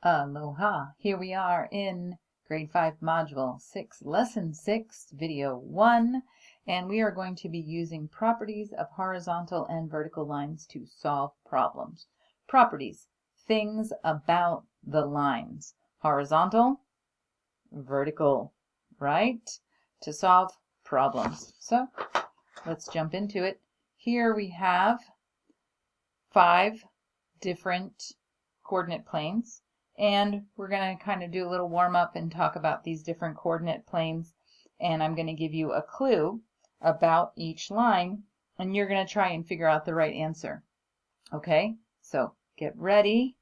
Aloha! Here we are in grade 5 module 6, lesson 6, video 1, and we are going to be using properties of horizontal and vertical lines to solve problems. Properties, things about the lines. Horizontal, vertical, right? To solve problems. So let's jump into it. Here we have 5 different coordinate planes. And we're going to kind of do a little warm up and talk about these different coordinate planes. And I'm going to give you a clue about each line, and you're going to try and figure out the right answer. Okay, so get ready.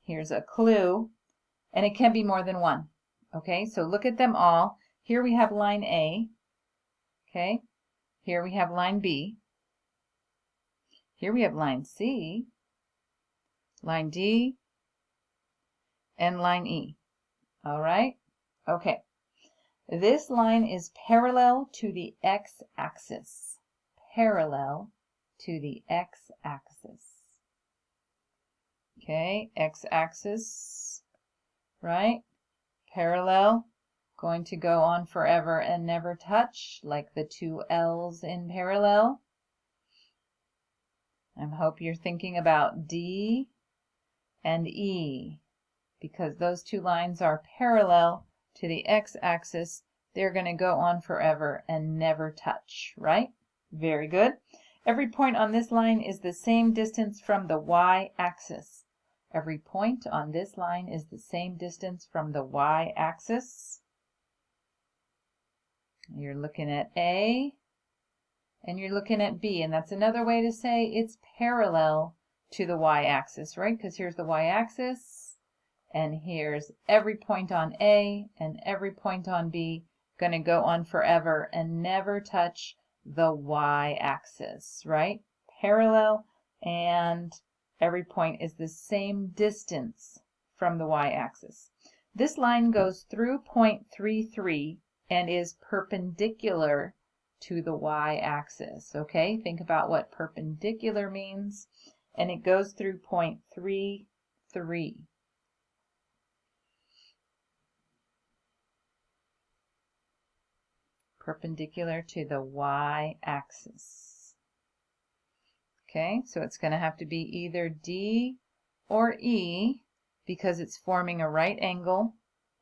Here's a clue, and it can be more than one. Okay, so look at them all. Here we have line A. Okay, here we have line B. Here we have line C, line D, and line E. All right? Okay. This line is parallel to the x-axis. Parallel to the x-axis. Okay, x-axis, right? Parallel, going to go on forever and never touch, like the two L's in parallel. I hope you're thinking about D and E, because those two lines are parallel to the x-axis. They're going to go on forever and never touch, right? Very good. Every point on this line is the same distance from the y-axis. Every point on this line is the same distance from the y-axis. You're looking at A, and you're looking at B, and that's another way to say it's parallel to the y-axis, right? Because here's the y-axis, and here's every point on A and every point on B, going to go on forever and never touch the y-axis, right? Parallel, and every point is the same distance from the y-axis. This line goes through point 3, and is perpendicular to the y-axis, okay? Think about what perpendicular means, and it goes through point 3. Perpendicular to the y-axis. Okay, so it's going to have to be either D or E, because it's forming a right angle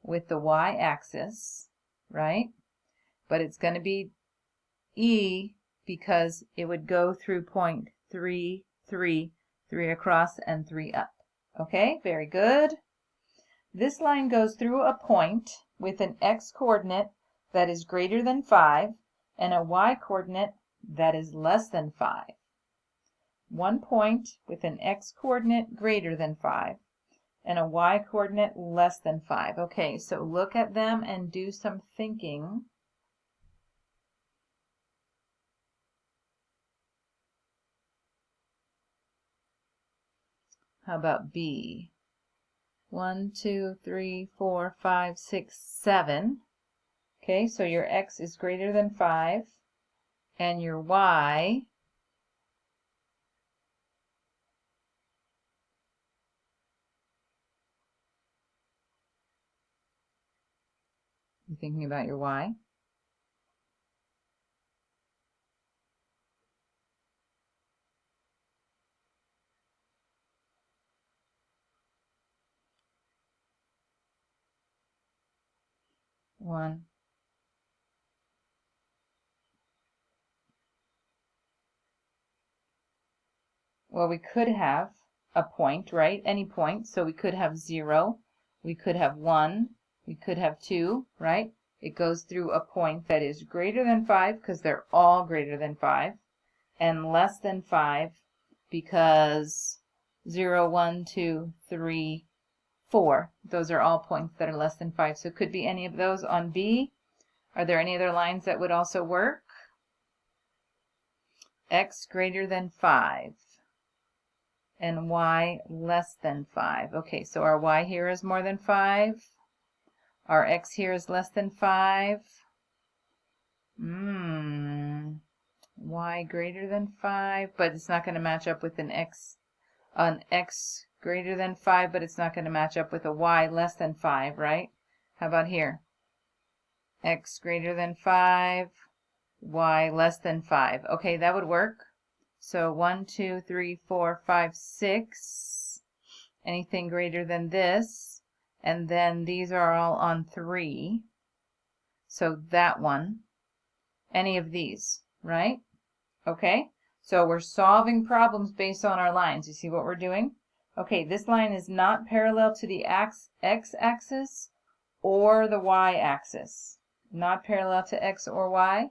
with the y-axis, right? But it's going to be E because it would go through point 3 across and 3 up. Okay, very good. This line goes through a point with an x-coordinate that is greater than 5 and a y-coordinate that is less than 5. One point with an x-coordinate greater than 5 and a y-coordinate less than 5. Okay, so look at them and do some thinking. How about B? 1, 2, 3, 4, 5, 6, 7. Okay, so your x is greater than 5, and your y you thinking about your y? One. Well, we could have a point, right? Any point. So we could have 0, we could have 1, we could have 2, right? It goes through a point that is greater than 5 because they're all greater than 5, and less than 5 because 0, 1, 2, 3, 4. Those are all points that are less than 5. So it could be any of those on B. Are there any other lines that would also work? X greater than 5 and y less than 5. Okay, so our y here is more than 5. Our x here is less than 5. Y greater than 5, but it's not going to match up with an x greater than 5, but it's not going to match up with a y less than 5, right? How about here? X greater than 5, y less than 5. Okay, that would work. So 1, 2, 3, 4, 5, 6. Anything greater than this. And then these are all on 3. So that one. Any of these, right? Okay, so we're solving problems based on our lines. You see what we're doing? Okay, this line is not parallel to the x-axis or the y-axis. Not parallel to x or y.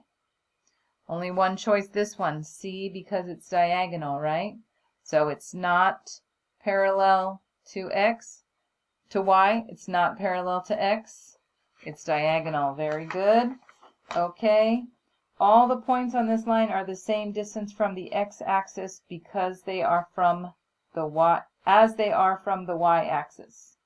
Only one choice, this one, C, because it's diagonal, right? So it's not parallel to x, to y. It's not parallel to x. It's diagonal. Very good. Okay. All the points on this line are the same distance from the x-axis because they are from the y, as they are from the y-axis.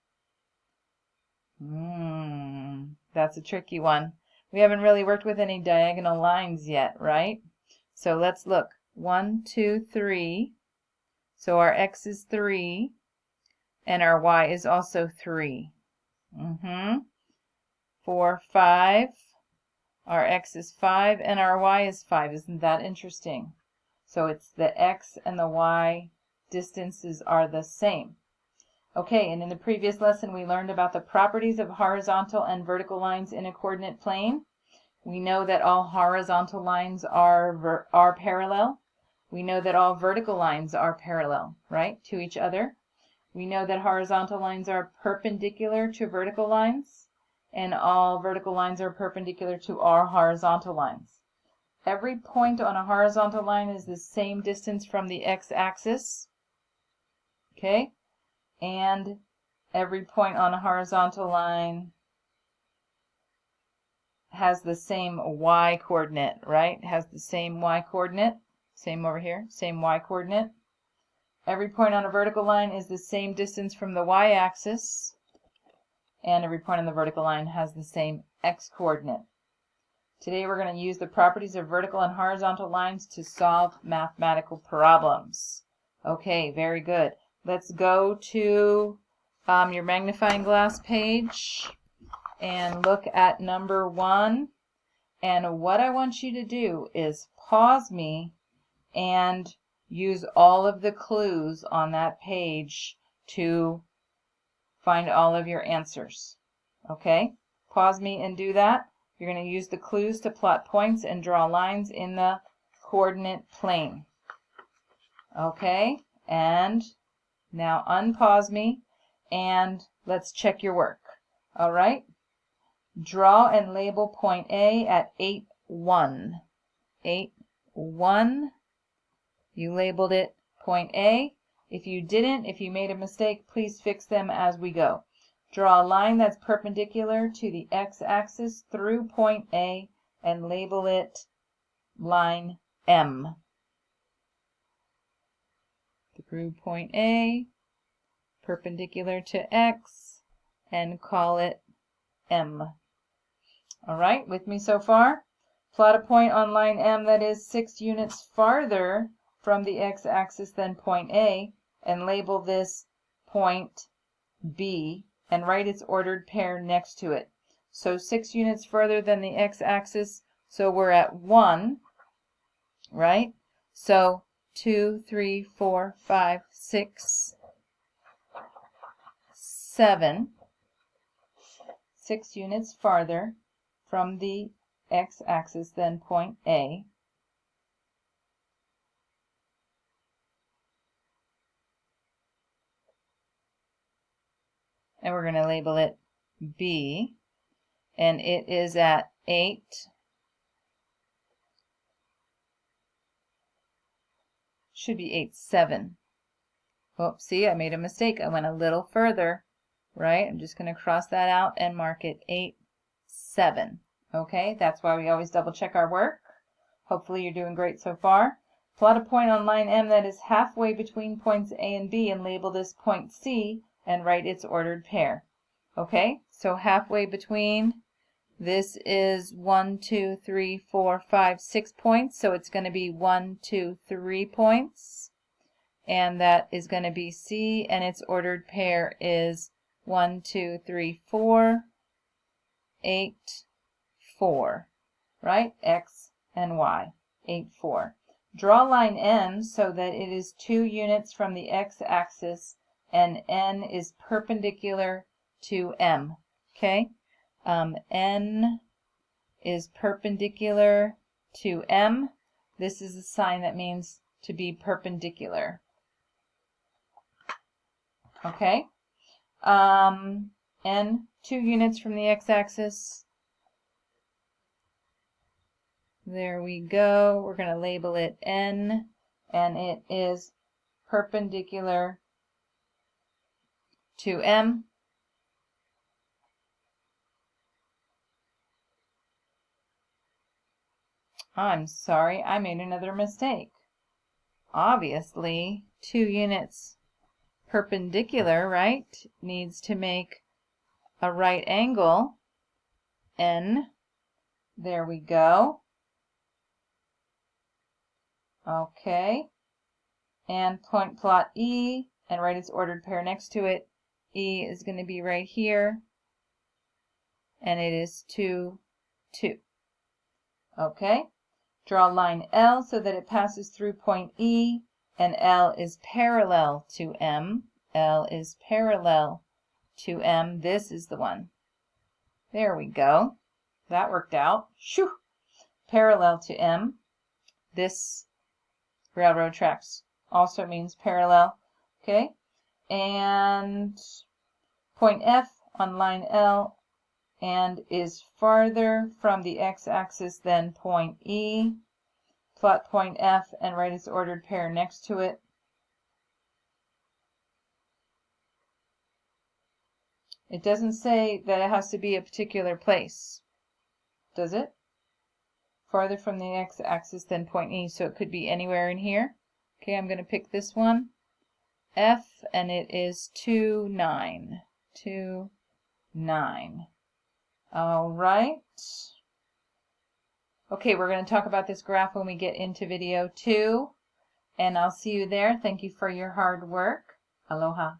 That's a tricky one. We haven't really worked with any diagonal lines yet, right? So let's look. 1, 2, 3. So our x is 3, and our y is also 3. 4, 5. Our x is 5, and our y is 5. Isn't that interesting? So it's the x and the y distances are the same. Okay, and in the previous lesson we learned about the properties of horizontal and vertical lines in a coordinate plane. We know that all horizontal lines are parallel. We know that all vertical lines are parallel, right, to each other. We know that horizontal lines are perpendicular to vertical lines, and all vertical lines are perpendicular to our horizontal lines. Every point on a horizontal line is the same distance from the x-axis. Okay? And every point on a horizontal line has the same y coordinate, right? Has the same y coordinate. Same over here, same y coordinate. Every point on a vertical line is the same distance from the y-axis. And every point on the vertical line has the same x coordinate. Today we're going to use the properties of vertical and horizontal lines to solve mathematical problems. Okay, very good. Let's go to your magnifying glass page and look at number 1. And what I want you to do is pause me and use all of the clues on that page to find all of your answers. Okay? Pause me and do that. You're going to use the clues to plot points and draw lines in the coordinate plane. Okay? And now unpause me and let's check your work. All right? Draw and label point A at 8, 1. 8, 1. You labeled it point A. If you didn't, if you made a mistake, please fix them as we go. Draw a line that's perpendicular to the x-axis through point A and label it line M. Through point A, perpendicular to x, and call it M. All right, with me so far? Plot a point on line M that is 6 units farther from the x-axis than point A, and label this point B, and write its ordered pair next to it. So 6 units further than the x-axis, so we're at 1, right? So 2, 3, 4, 5, 6, 7. 6 units farther from the x-axis than point A. And we're going to label it B, and it is at 8, should be 8, 7. Oh, see, I made a mistake. I went a little further, right? I'm just going to cross that out and mark it 8, 7. Okay, that's why we always double check our work. Hopefully you're doing great so far. Plot a point on line M that is halfway between points A and B and label this point C and write its ordered pair. Okay, so halfway between, this is 1, 2, 3, 4, 5, 6 points, so it's going to be 1, 2, 3 points. and that is going to be C, and its ordered pair is 1, 2, 3, 4, 8, 4, right? X and Y, 8, 4. Draw line N so that it is 2 units from the x-axis and N is perpendicular to M, okay? N is perpendicular to M. This is a sign that means to be perpendicular. Okay? N, 2 units from the x-axis. There we go. We're going to label it N, and it is perpendicular to M. I'm sorry, I made another mistake. Obviously, 2 units perpendicular, right, needs to make a right angle, N. There we go. Okay. And point plot E, and write its ordered pair next to it. E is going to be right here, and it is 2, 2. Okay. Draw line L so that it passes through point E, and L is parallel to M. L is parallel to M. This is the one. There we go. That worked out. Shoo! Parallel to M. This railroad tracks also means parallel. Okay. And point F on line L and is farther from the x-axis than point E. Plot point F and write its ordered pair next to it. It doesn't say that it has to be a particular place, does it? Farther from the x-axis than point E, so it could be anywhere in here. Okay, I'm going to pick this one, F, and it is 2, 9. 2, 9. All right. Okay, we're going to talk about this graph when we get into video 2, and I'll see you there. Thank you for your hard work. Aloha.